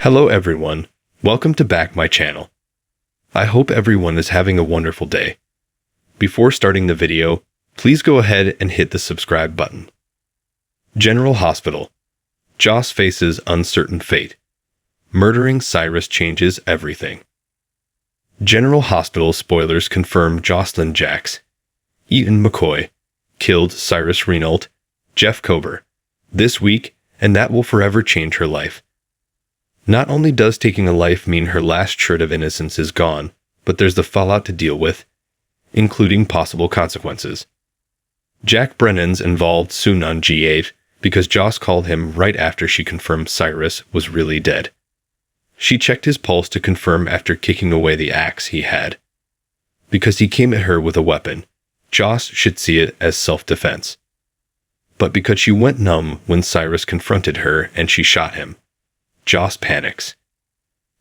Hello everyone, welcome to back my channel. I hope everyone is having a wonderful day. Before starting the video, please go ahead and hit the subscribe button. General Hospital. Joss faces uncertain fate. Murdering Cyrus changes everything. General Hospital spoilers confirm Jocelyn Jacks, Ethan McCoy, killed Cyrus Renault, Jeff Kober, this week, and that will forever change her life. Not only does taking a life mean her last shred of innocence is gone, but there's the fallout to deal with, including possible consequences. Jack Brennan's involved soon on GH because Joss called him right after she confirmed Cyrus was really dead. She checked his pulse to confirm after kicking away the axe he had. Because he came at her with a weapon, Joss should see it as self-defense. But because she went numb when Cyrus confronted her and she shot him, Joss panics.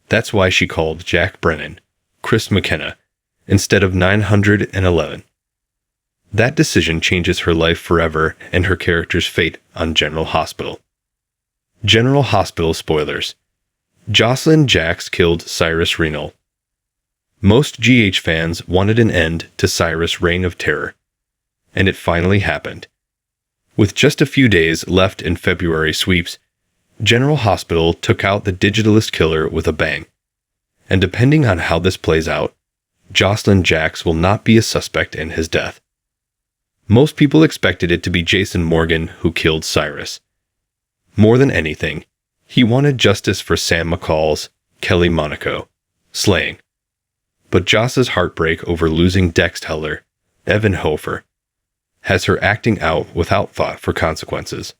That's why she called Jack Brennan Chris McKenna instead of 911. That decision changes her life forever and her character's fate on General Hospital. General Hospital spoilers. Jocelyn Jacks killed Cyrus Renault. Most GH fans wanted an end to Cyrus' reign of terror, and it finally happened. With just a few days left in February sweeps, General Hospital took out the digitalist killer with a bang. And depending on how this plays out, Jocelyn Jacks will not be a suspect in his death. Most people expected it to be Jason Morgan who killed Cyrus. More than anything, he wanted justice for Sam McCall's Kelly Monaco slaying. But Joss's heartbreak over losing Dex Teller, Evan Hofer, has her acting out without thought for consequences.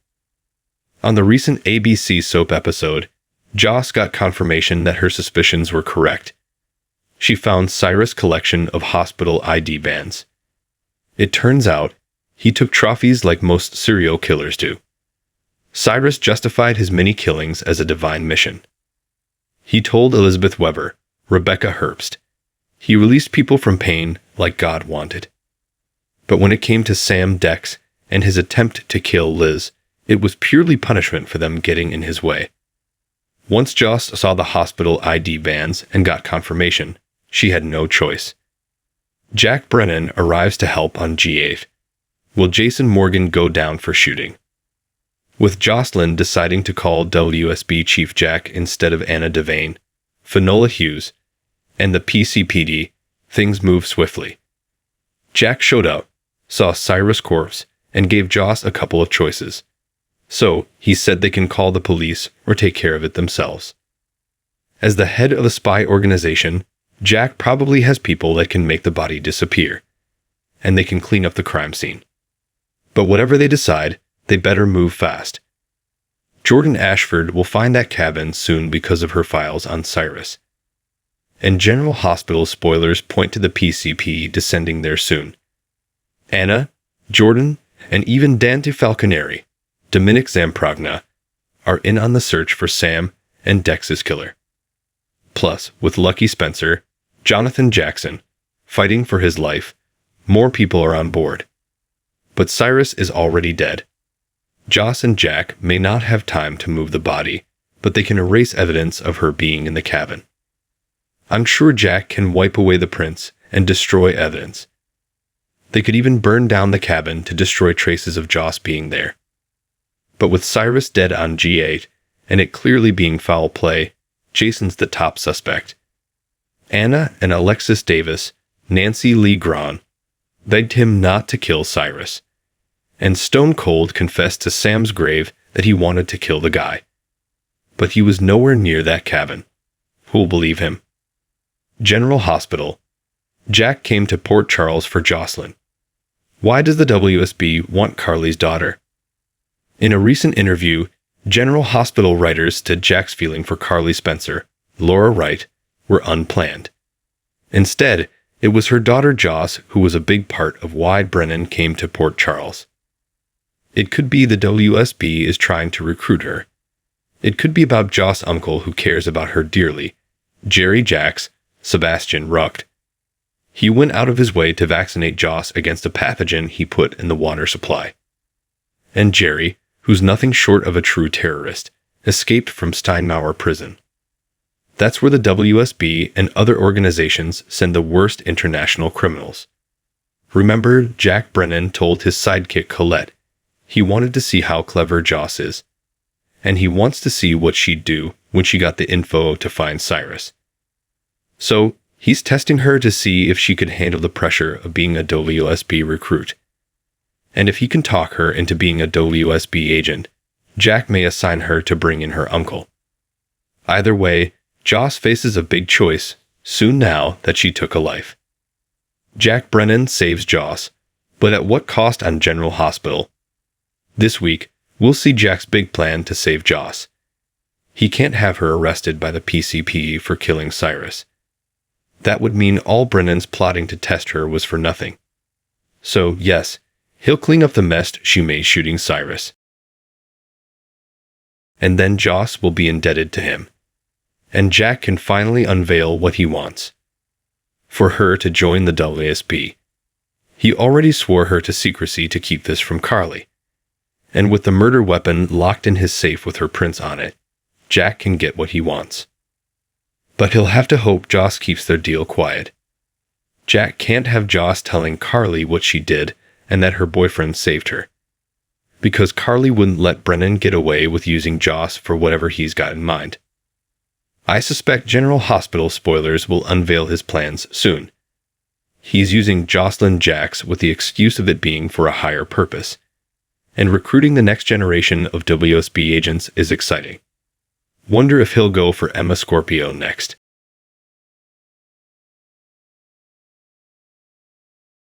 On the recent ABC soap episode, Joss got confirmation that her suspicions were correct. She found Cyrus' collection of hospital ID bands. It turns out, he took trophies like most serial killers do. Cyrus justified his many killings as a divine mission. He told Elizabeth Weber, Rebecca Herbst, he released people from pain like God wanted. But when it came to Sam Dex and his attempt to kill Liz, it was purely punishment for them getting in his way. Once Joss saw the hospital ID bands and got confirmation, she had no choice. Jack Brennan arrives to help on GH. Will Jason Morgan go down for shooting? With Jocelyn deciding to call WSB Chief Jack instead of Anna Devane, Finola Hughes, and the PCPD, things move swiftly. Jack showed up, saw Cyrus' corpse, and gave Joss a couple of choices. So, he said they can call the police or take care of it themselves. As the head of a spy organization, Jack probably has people that can make the body disappear, and they can clean up the crime scene. But whatever they decide, they better move fast. Jordan Ashford will find that cabin soon because of her files on Cyrus. And General Hospital spoilers point to the PCP descending there soon. Anna, Jordan, and even Dante Falconeri, Dominic Zamprogna, are in on the search for Sam and Dex's killer. Plus, with Lucky Spencer, Jonathan Jackson, fighting for his life, more people are on board. But Cyrus is already dead. Joss and Jack may not have time to move the body, but they can erase evidence of her being in the cabin. I'm sure Jack can wipe away the prints and destroy evidence. They could even burn down the cabin to destroy traces of Joss being there. But with Cyrus dead on G8, and it clearly being foul play, Jason's the top suspect. Anna and Alexis Davis, Nancy Lee Grahn, begged him not to kill Cyrus. And Stone Cold confessed to Sam's grave that he wanted to kill the guy. But he was nowhere near that cabin. Who'll believe him? General Hospital. Jack came to Port Charles for Jocelyn. Why does the WSB want Carly's daughter? In a recent interview, General Hospital writers said Jack's feeling for Carly Spencer, Laura Wright, were unplanned. Instead, it was her daughter Joss who was a big part of why Brennan came to Port Charles. It could be the WSB is trying to recruit her. It could be about Joss' uncle who cares about her dearly, Jerry Jacks, Sebastian Rucht. He went out of his way to vaccinate Joss against a pathogen he put in the water supply. And Jerry, who's nothing short of a true terrorist, escaped from Steinmauer prison. That's where the WSB and other organizations send the worst international criminals. Remember, Jack Brennan told his sidekick Colette he wanted to see how clever Joss is, and he wants to see what she'd do when she got the info to find Cyrus. So, he's testing her to see if she could handle the pressure of being a WSB recruit. And if he can talk her into being a WSB agent, Jack may assign her to bring in her uncle. Either way, Joss faces a big choice soon now that she took a life. Jack Brennan saves Joss, but at what cost on General Hospital? This week, we'll see Jack's big plan to save Joss. He can't have her arrested by the PCP for killing Cyrus. That would mean all Brennan's plotting to test her was for nothing. So, yes, he'll clean up the mess she made shooting Cyrus. And then Joss will be indebted to him. And Jack can finally unveil what he wants. For her to join the WSB. He already swore her to secrecy to keep this from Carly. And with the murder weapon locked in his safe with her prints on it, Jack can get what he wants. But he'll have to hope Joss keeps their deal quiet. Jack can't have Joss telling Carly what she did and that her boyfriend saved her. Because Carly wouldn't let Brennan get away with using Joss for whatever he's got in mind. I suspect General Hospital spoilers will unveil his plans soon. He's using Jocelyn Jacks with the excuse of it being for a higher purpose. And recruiting the next generation of WSB agents is exciting. Wonder if he'll go for Emma Scorpio next.